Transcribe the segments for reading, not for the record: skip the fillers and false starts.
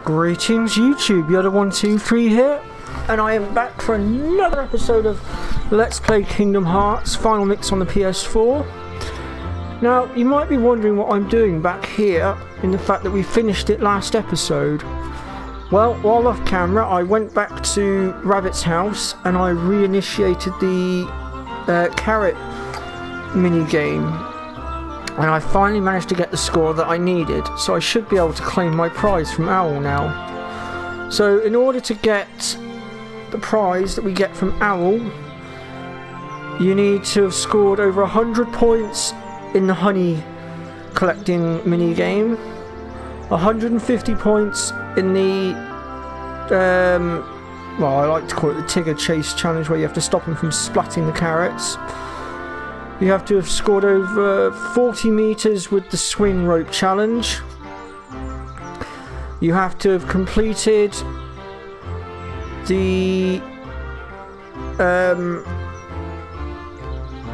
Greetings YouTube, Yoda123 here, and I am back for another episode of Let's Play Kingdom Hearts Final Mix on the PS4. Now, you might be wondering what I'm doing back here, in the fact that we finished it last episode. Well, while off camera, I went back to Rabbit's house and I reinitiated the carrot mini game. And I finally managed to get the score that I needed, so I should be able to claim my prize from Owl now. So in order to get the prize that we get from Owl, you need to have scored over 100 points in the honey collecting mini game, 150 points in the well, I like to call it the Tigger Chase Challenge, where you have to stop him from splatting the carrots. You have to have scored over 40 meters with the swing rope challenge. You have to have completed the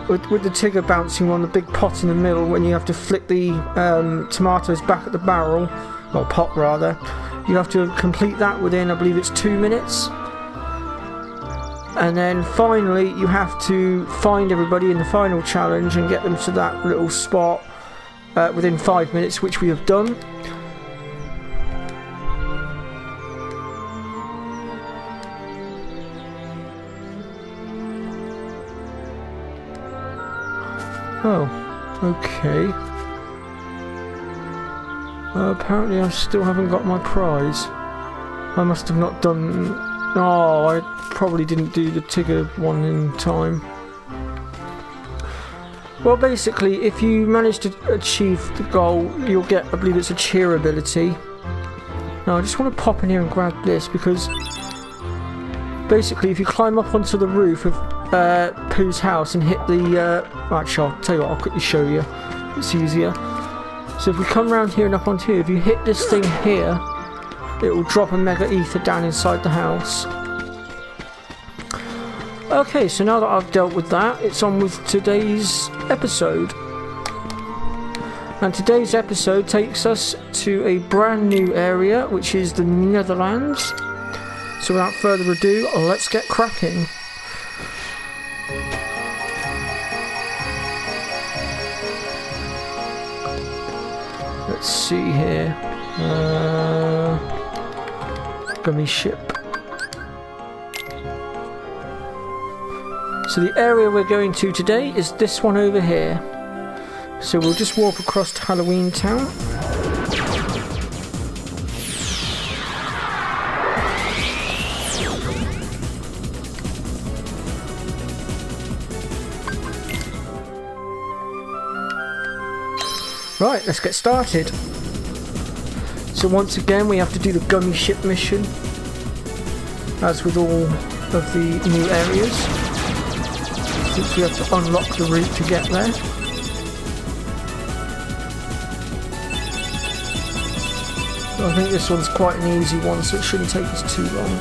with the Tigger bouncing on the big pot in the middle, when you have to flick the tomatoes back at the barrel, well, pot rather. You have to complete that within, I believe it's 2 minutes. And then finally you have to find everybody in the final challenge and get them to that little spot within 5 minutes, which we have done. Oh, okay. Apparently I still haven't got my prize. I must have not done... Oh, I probably didn't do the Tigger one in time. Well, basically, if you manage to achieve the goal, you'll get, I believe it's a cheer ability. Now, I just want to pop in here and grab this, because basically, if you climb up onto the roof of Pooh's house and hit the... actually, I'll tell you what, I'll quickly show you. It's easier. So if we come around here and up onto here, if you hit this thing here, it will drop a Mega Ether down inside the house. Okay, so now that I've dealt with that, it's on with today's episode. And today's episode takes us to a brand new area, which is the Netherlands. So without further ado, let's get cracking. Let's see here. Gummy ship. So the area we're going to today is this one over here. So we'll just walk across to Halloween Town. Right, let's get started. So once again, we have to do the gummy ship mission, as with all of the new areas, since we have to unlock the route to get there. I think this one's quite an easy one, so it shouldn't take us too long.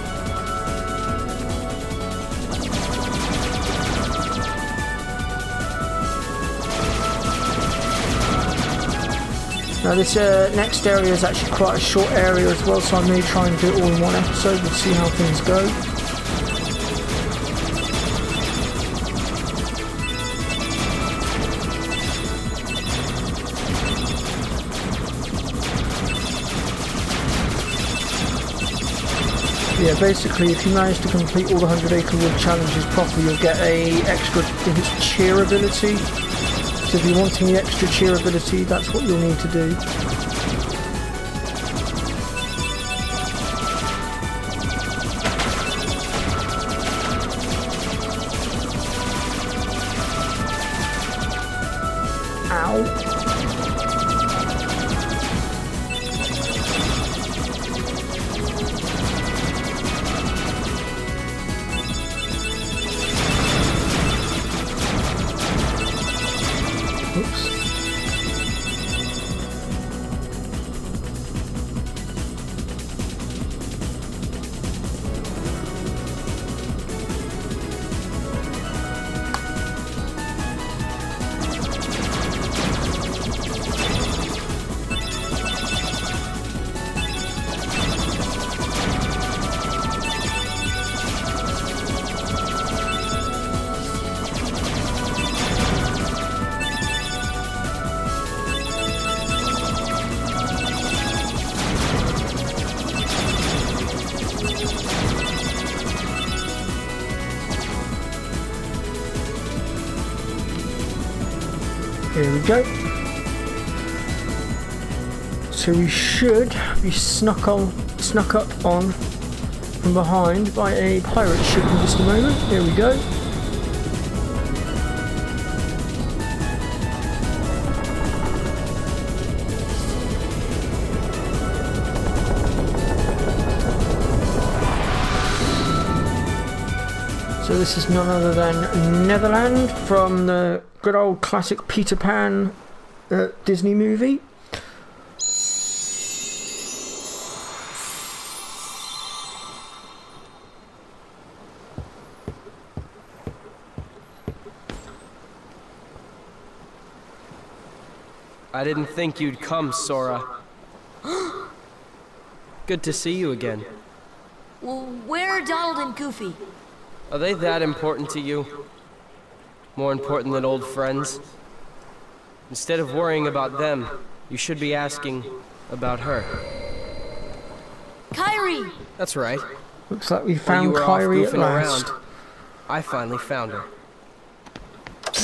Now this next area is actually quite a short area as well, so I may try and do it all in one episode. We'll see how things go. Yeah, basically if you manage to complete all the 100 Acre Wood challenges properly, you'll get a extra, I think it's cheer ability. So if you're wanting the extra cheer ability, that's what you'll need to do. Ow. Oops. we go. So we should be snuck up on from behind by a pirate ship in just a moment. There we go. So this is none other than Netherland from the good old classic Peter Pan Disney movie. I didn't think you'd come, Sora. Good to see you again. Well, where are Donald and Goofy? Are they that important to you? More important than old friends? Instead of worrying about them, you should be asking about her. Kairi! That's right. Looks like we While found you were off Kairi at goofing last. around, I finally found her.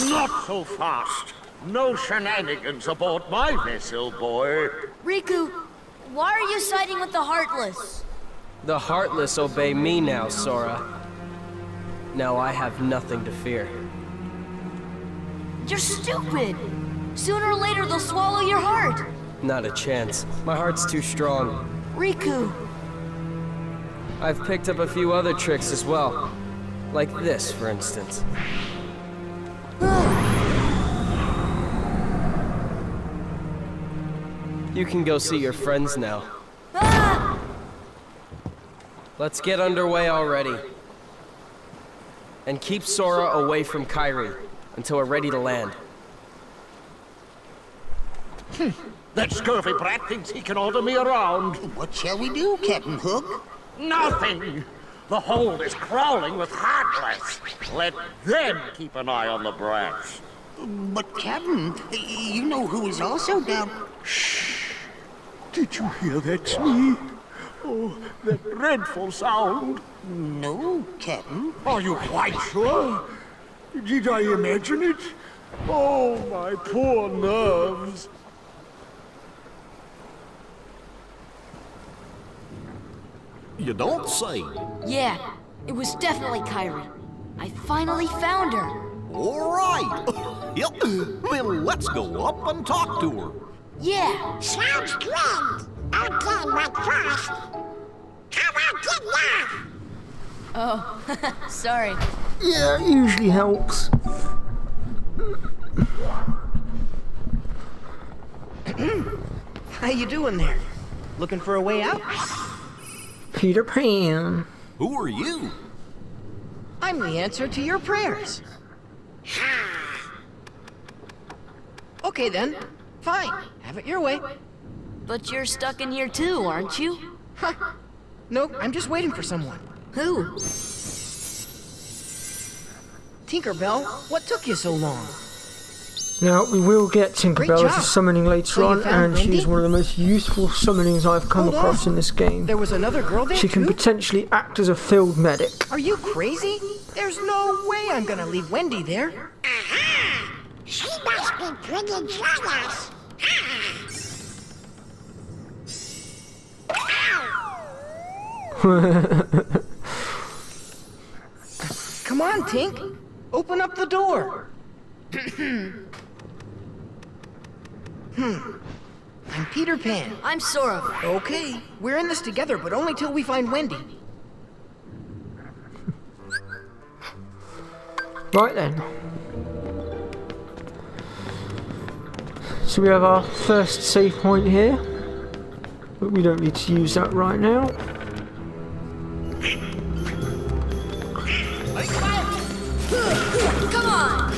Not so fast. No shenanigans aboard my vessel, boy. Riku, why are you siding with the Heartless? The Heartless obey me now, Sora. Now I have nothing to fear. You're stupid! Sooner or later they'll swallow your heart! Not a chance. My heart's too strong. Riku! I've picked up a few other tricks as well. Like this, for instance. You can go see your friends now. Ah! Let's get underway already. And keep Sora away from Kairi until we're ready to land. That scurvy brat thinks he can order me around. What shall we do, Captain Hook? Nothing! The hold is crawling with Heartless. Let them keep an eye on the brats. But, Captain, you know who is also down... Did you hear that, Smee? Oh, that dreadful sound. No, Captain. Are you quite sure? Did I imagine it? Oh, my poor nerves. You don't say. Yeah, it was definitely Kairi. I finally found her. All right. Yep. Then let's go up and talk to her. Yeah! Sounds good. Okay, but first, how about dinner? Oh, sorry. Yeah, it usually helps. How you doing there? Looking for a way out? Peter Pan. Who are you? I'm the answer to your prayers. Okay then. Fine. Have it your way. But you're stuck in here too, aren't you? Huh. Nope, I'm just waiting for someone. Who? Tinkerbell, what took you so long? Now, we will get Tinkerbell as a summoning later So you on, found and she's Wendy? one of the most useful summonings I've come Hold across on. in this game. There was another girl there She can too? potentially act as a field medic. Are you crazy? There's no way I'm gonna leave Wendy there. Aha! She must be pretty jealous. Come on, Tink. Open up the door. I'm Peter Pan. I'm Sora. Okay, we're in this together, but only till we find Wendy. Right then. So we have our first save point here, but we don't need to use that right now. Come on!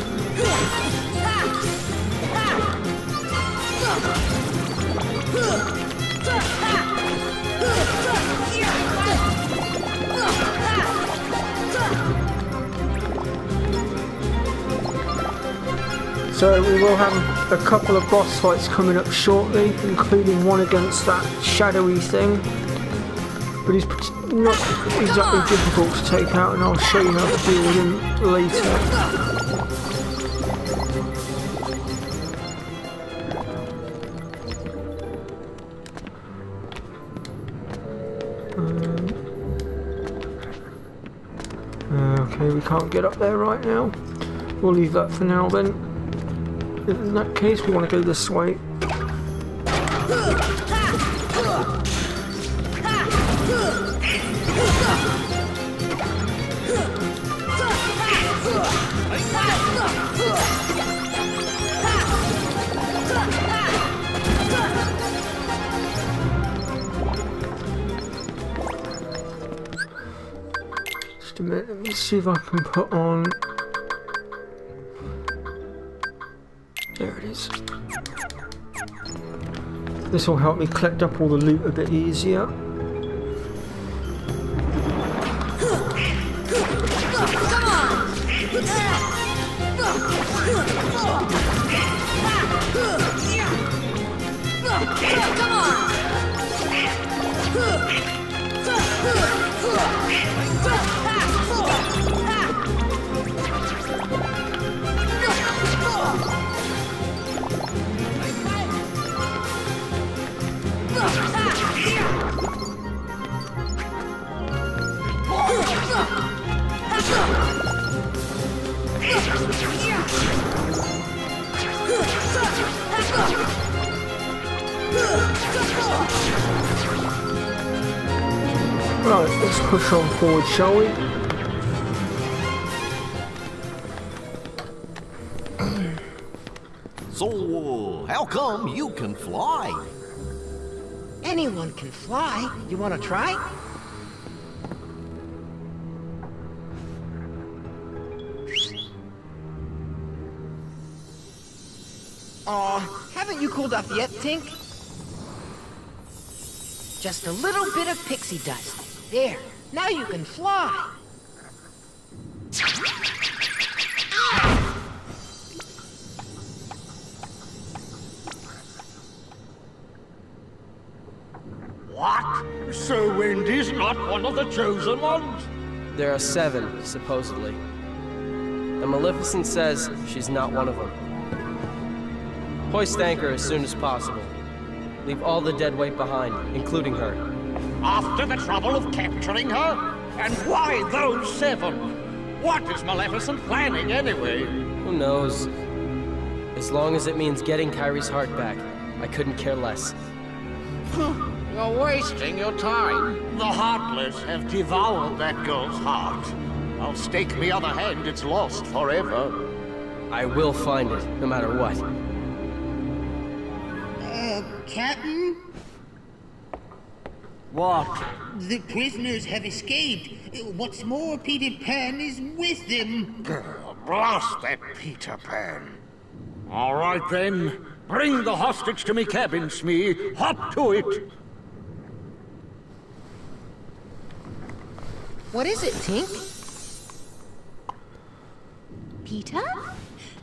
So we will have a couple of boss fights coming up shortly, including one against that shadowy thing. But he's not exactly difficult to take out, and I'll show you how to deal with him later. Okay, we can't get up there right now. We'll leave that for now then. In that case, we want to go this way. Just a minute, let me see if I can put on... There it is. This will help me collect up all the loot a bit easier. Right, let's push on forward, shall we? So, how come you can fly? Anyone can fly. You want to try? Aw, haven't you cooled off yet, Tink? Just a little bit of pixie dust. There, now you can fly. What? So Wendy's not one of the chosen ones? There are 7, supposedly. And Maleficent says she's not one of them. Hoist anchor as soon as possible. Leave all the dead weight behind, including her. After the trouble of capturing her? And why those 7? What is Maleficent planning anyway? Who knows? As long as it means getting Kyrie's heart back, I couldn't care less. You're wasting your time. The Heartless have devoured that girl's heart. I'll stake me other hand it's lost forever. I will find it, no matter what. Captain? What? The prisoners have escaped. What's more, Peter Pan is with them. Blast that Peter Pan. All right then. Bring the hostage to me cabin, Smee. Hop to it. What is it, Tink? Peter?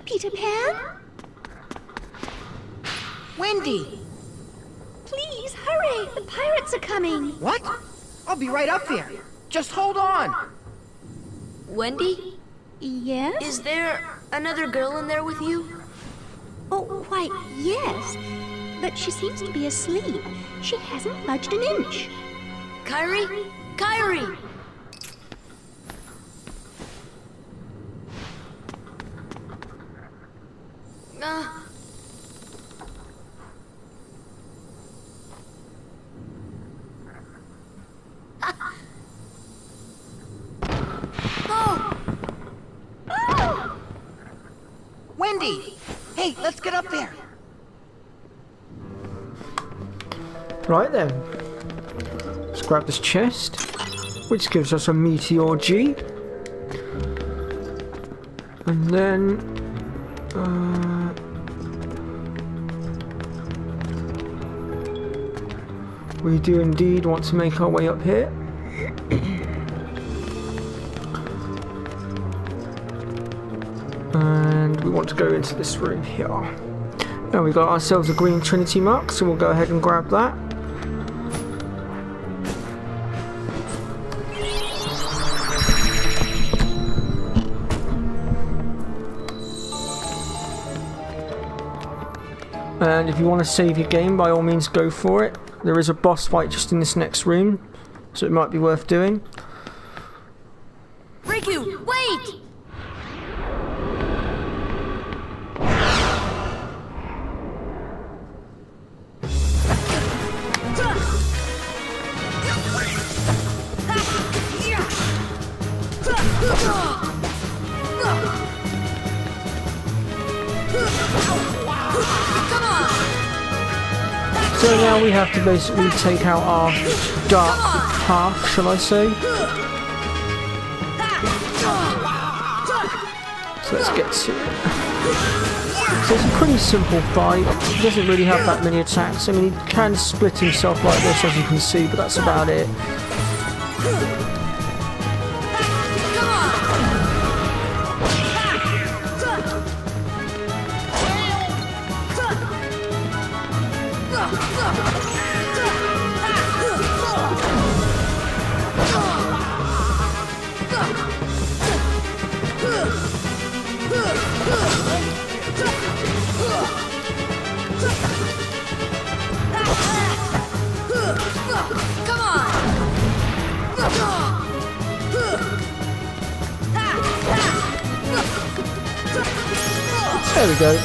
Peter Pan? Wendy! Please, hurry! The pirates are coming! What? I'll be right up there. Just hold on. Wendy? Yes? Is there another girl in there with you? Oh, why, yes. But she seems to be asleep. She hasn't budged an inch. Kyrie? Kyrie! Wendy! Hey, let's get up there. Right then. Let's grab this chest, which gives us a Meteor G. And then... we do indeed want to make our way up here. And we want to go into this room here. Now we've got ourselves a green Trinity mark, so we'll go ahead and grab that. And if you want to save your game, by all means go for it. There is a boss fight just in this next room, so it might be worth doing. Break Riku, wait! So now we have to basically take out our dark half, shall I say? So let's get to it. So it's a pretty simple fight. He doesn't really have that many attacks. I mean, he can split himself like this, as you can see, but that's about it. There we go.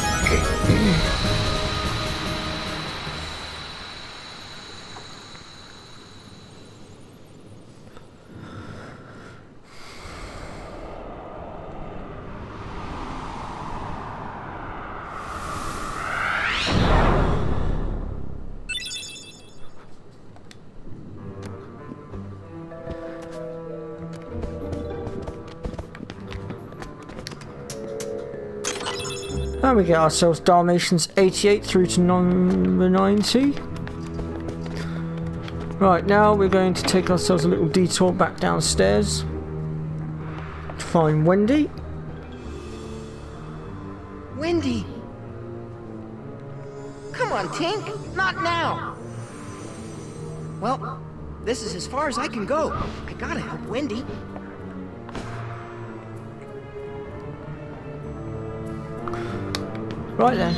And we get ourselves Dalmatians 88 through to number 90. Right, now we're going to take ourselves a little detour back downstairs to find Wendy. Wendy! Come on, Tink! Not now! Well, this is as far as I can go. I gotta help Wendy. Right then.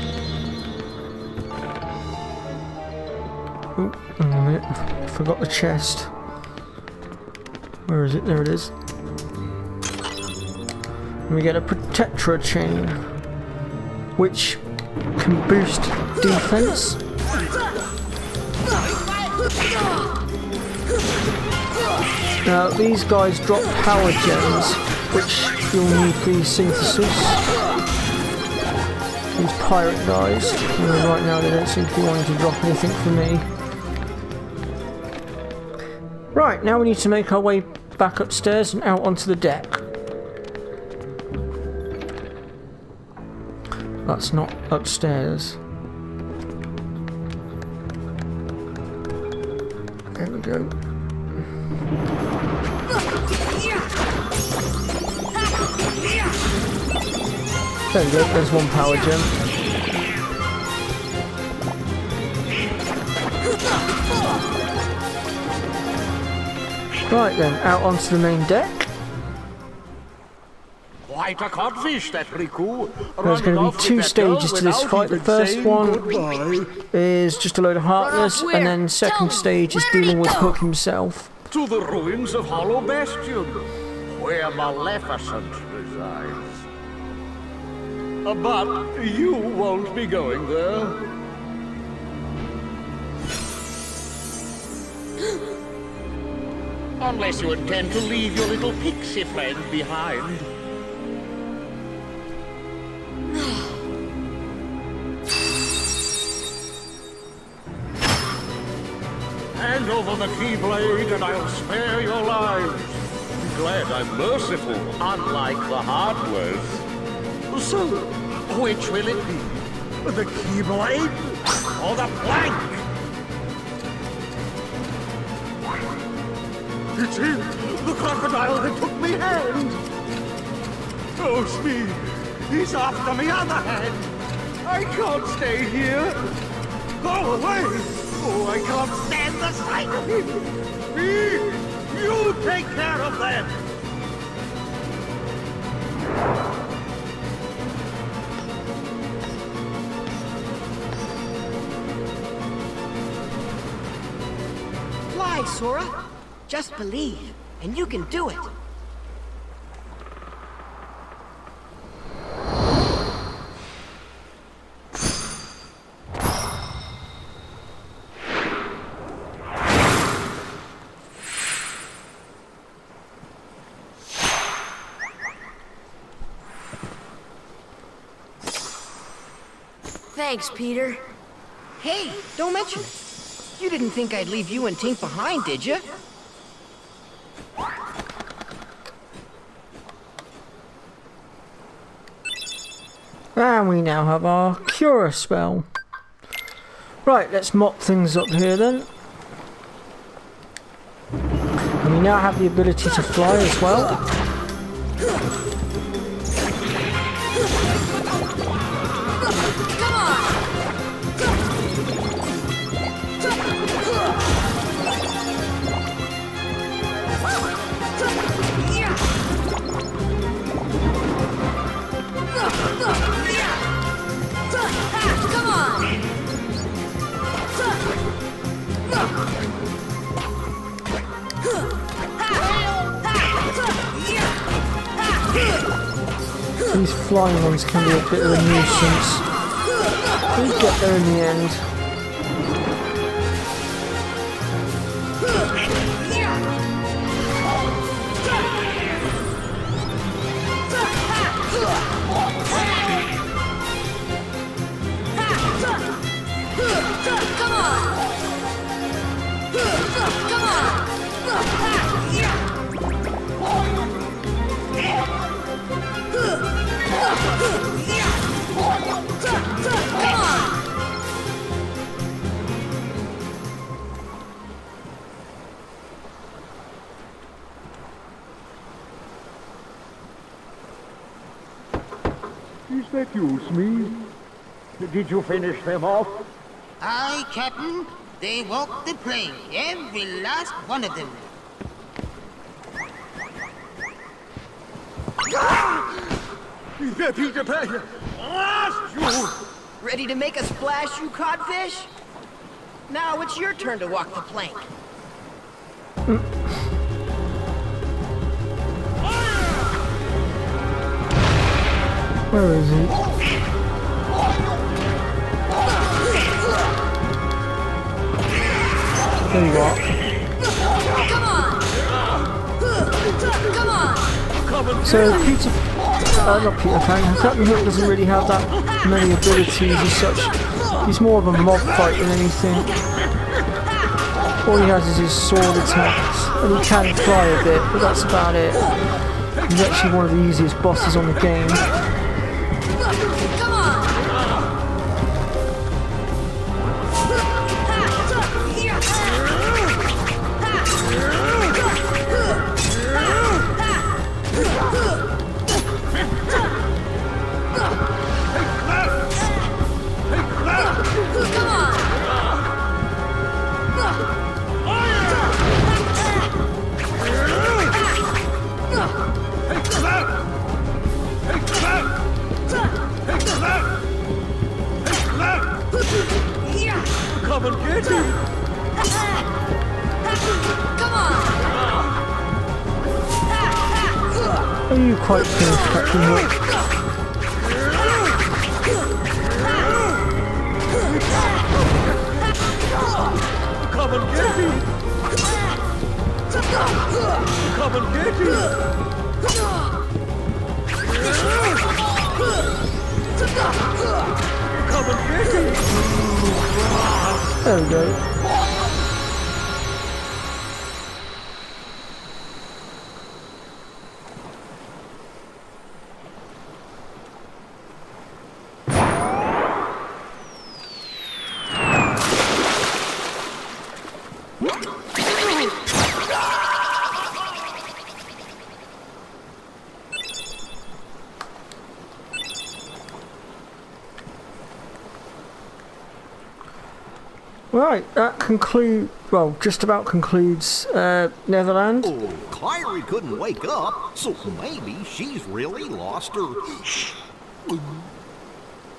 Oh, hang on a minute. Forgot the chest. Where is it? There it is. And we get a Protectra chain, which can boost defense. Now these guys drop power gems, which you'll need for your synthesis. These pirate guys. Right now they don't seem to be wanting to drop anything for me. Right, now we need to make our way back upstairs and out onto the deck. That's not upstairs. There we go. There we go, there's one power gem. Right then, out onto the main deck. Quite a codfish, that Riku. There's going to be two stages to this fight. The first one is just a load of Heartless, and then second stage is dealing with Hook himself. To the ruins of Hollow Bastion, where Maleficent resides. But you won't be going there. Unless you intend to leave your little pixie friend behind. Hand over the Keyblade and I'll spare your lives. Be glad I'm merciful, unlike the Heartless. So, which will it be? The Keyblade or the plank? It's him! The crocodile that took me hand! Oh, Speed! He's after me other hand! I can't stay here! Go away! Oh, I can't stand the sight of him! Speed! You take care of them! Fly, Sora! Just believe, and you can do it. Thanks, Peter. Hey, don't mention it. You didn't think I'd leave you and Tink behind, did you? And we now have our Cura spell. Right, let's mop things up here then. And we now have the ability to fly as well. These flying ones can be a bit of a nuisance. We get there in the end. Is that you, Smee? Did you finish them off? Aye, Captain. They walked the plank, every last one of them. Peter Pan! Blast you! Ready to make a splash, you codfish? Now it's your turn to walk the plank. Where is he? There you are. So Peter, not Peter Pan, Captain Hook doesn't really have that many abilities as such. He's more of a mob fight than anything. All he has is his sword attacks, and he can fly a bit, but that's about it. He's actually one of the easiest bosses on the game. Come and get him! Are you quite finished, Captain Hook? Come and get him! Come and get him! Come and get him! There we go. Right, that just about concludes Neverland. Oh, Kairi couldn't wake up, so maybe she's really lost her...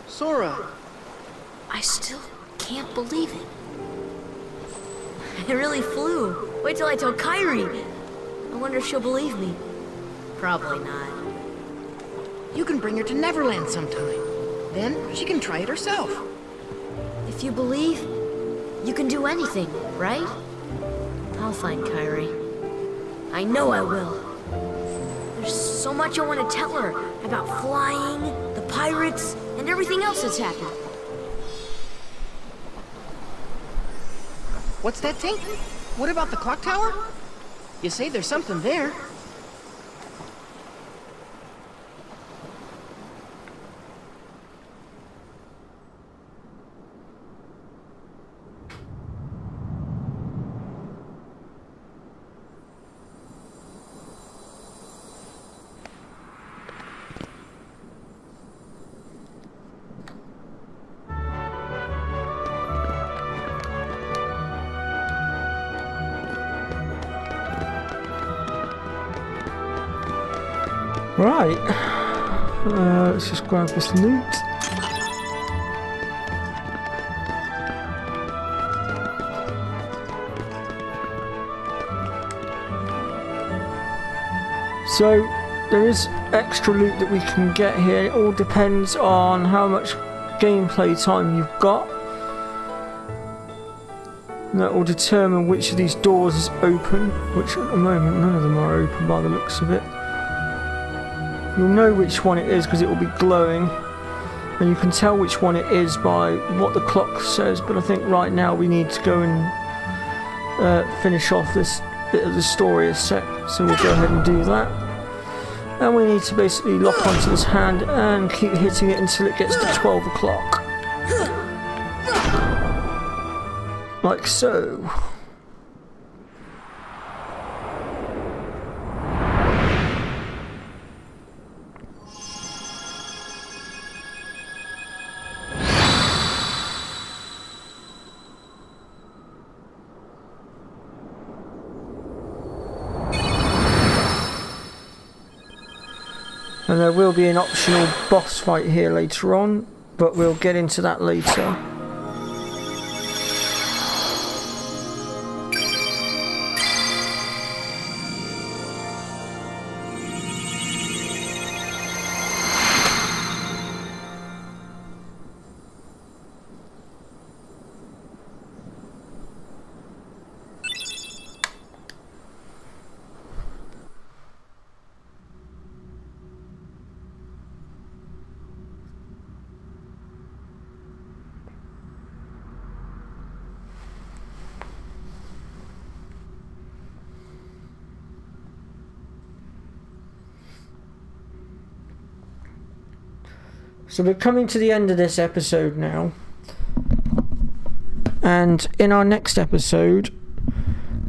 Sora. I still can't believe it. It really flew. Wait till I tell Kairi. I wonder if she'll believe me. Probably not. You can bring her to Neverland sometime. Then she can try it herself. If you believe, you can do anything, right? I'll find Kairi. I know I will. There's so much I want to tell her about flying, the pirates, and everything else that's happened. What's that, Tink? What about the clock tower? You say there's something there. Right, let's just grab this loot. So there is extra loot that we can get here. It all depends on how much gameplay time you've got. And that will determine which of these doors is open, which at the moment none of them are open by the looks of it. You'll know which one it is because it will be glowing, and you can tell which one it is by what the clock says, but I think right now we need to go and finish off this bit of the story a sec, so we'll go ahead and do that. And we need to basically lock onto this hand and keep hitting it until it gets to 12 o'clock. Like so. And there will be an optional boss fight here later on, but we'll get into that later. So we're coming to the end of this episode now, and in our next episode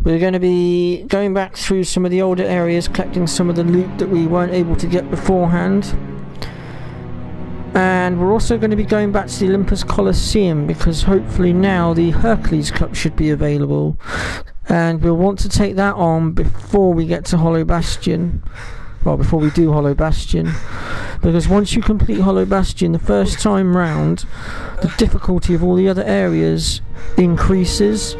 we're going to be going back through some of the older areas, collecting some of the loot that we weren't able to get beforehand, and we're also going to be going back to the Olympus Coliseum because hopefully now the Hercules Cup should be available, and we'll want to take that on before we get to Hollow Bastion. Well, before we do Hollow Bastion, because once you complete Hollow Bastion the first time round, the difficulty of all the other areas increases.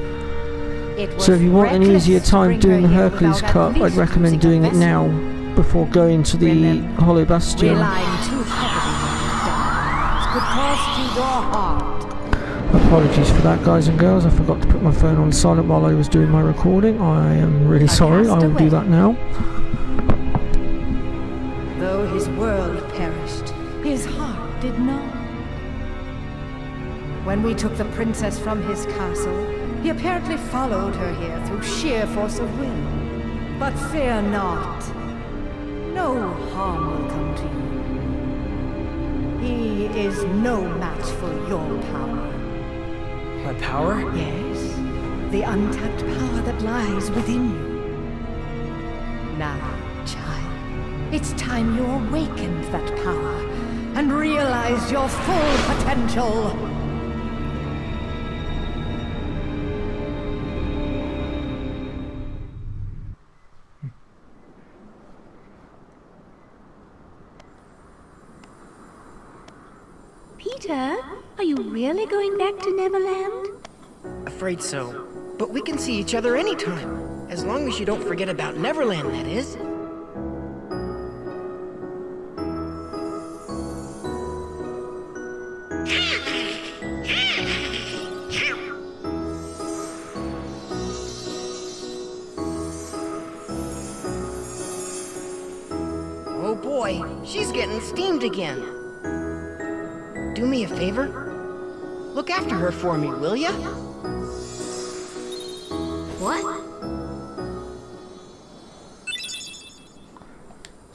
So if you want an easier time doing the Hercules Cup, I'd recommend doing it now before going to the Hollow Bastion. Apologies for that, guys and girls. I forgot to put my phone on silent while I was doing my recording. I am really sorry. I will do that now. Though his world perished, his heart did not. When we took the princess from his castle, he apparently followed her here through sheer force of will. But fear not. No harm will come to you. He is no match for your power. My power? Yes, the untapped power that lies within you. Now, child. It's time you awakened that power and realized your full potential. Peter, are you really going back to Neverland? Afraid so. But we can see each other anytime. As long as you don't forget about Neverland, that is. Oh boy, she's getting steamed again. Do me a favor? Look after her for me, will ya?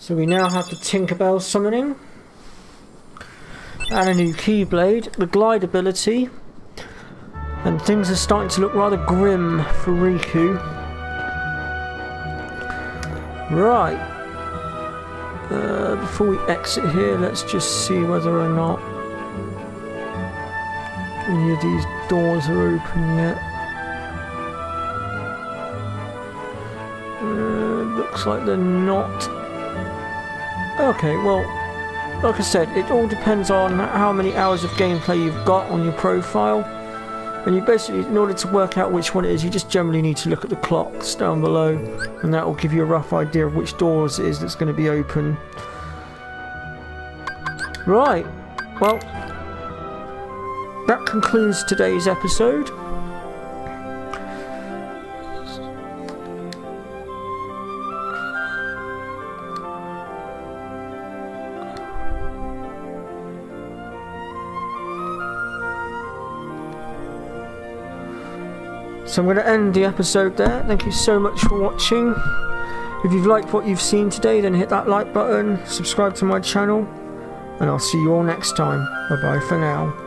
So we now have the Tinkerbell summoning. And a new Keyblade, the glide ability. And things are starting to look rather grim for Riku. Right. Before we exit here, let's just see whether or not any of these doors are open yet. Looks like they're not. Okay, well, like I said, it all depends on how many hours of gameplay you've got on your profile. And you basically, in order to work out which one it is, you just generally need to look at the clocks down below, and that will give you a rough idea of which doors it is that's going to be open. Right, well, that concludes today's episode. So I'm going to end the episode there. Thank you so much for watching. If you've liked what you've seen today, then hit that like button, subscribe to my channel, and I'll see you all next time. Bye bye for now.